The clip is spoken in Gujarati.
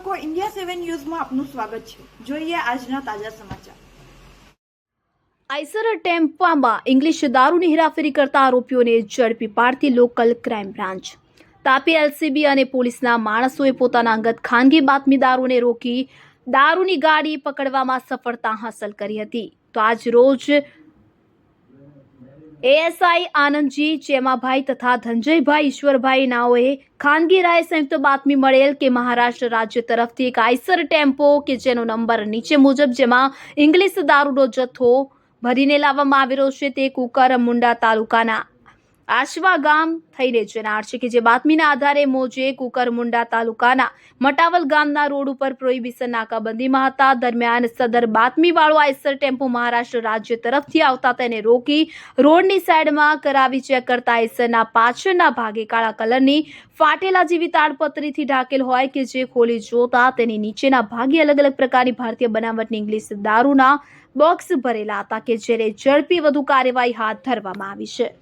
દર્શકો, ઇન્ડિયા 7 ન્યૂઝમાં આપનું સ્વાગત છે। જોઈએ આજના તાજા સમાચાર। આઈસર ટેમ્પામાં ઇંગ્લિશ દારૂની હેરાફેરી કરતા આરોપીઓને ઝડપી પાડતી local crime branch. Tapi LCB અને પોલીસના માણસોએ પોતાના અંગત ખાનગી બાતમીદારોને રોકી દારૂની ગાડી પકડવામાં સફળતા હાંસલ કરી હતી। તો આજ રોજ એએસઆઈ આનંદજી ચેમાભાઈ તથા ધનંજયભાઈ ઈશ્વરભાઈ નાઓએ ખાનગી રાયે સંયુક્ત બાતમી મળેલ કે મહારાષ્ટ્ર રાજ્ય તરફથી એક આઈસર ટેમ્પો કે જેનો નંબર નીચે મુજબ જેમાં ઇંગ્લિશ દારૂનો જથ્થો ભરીને લાવવામાં આવેલો છે તે કુકરમુંડા તાલુકાના આશવા ગામ થઈને જનાર છે કે જે બાતમીના આધારે મોજે કુકરમુંડા તાલુકાના મટાવલ ગામના રોડ ઉપર પ્રોહિબિશન નાકાબંધીમાં હતા। દરમિયાન સદર બાતમીવાળો આઈસર ટેમ્પો મહારાષ્ટ્ર રાજ્ય તરફથી આવતા તેને રોકી રોડની સાઈડમાં કરાવી ચેક કરતા આઈસરના પાછળના ભાગે કાળા કલરની ફાટેલા જેવી તાડપત્રીથી ઢાંકેલ હોય કે જે ખોલી જોતા તેની નીચેના ભાગે અલગ અલગ પ્રકારની ભારતીય બનાવટની ઇંગ્લિશ દારૂના બોક્સ ભરેલા હતા કે જેને ઝડપી વધુ કાર્યવાહી હાથ ધરવામાં આવી છે।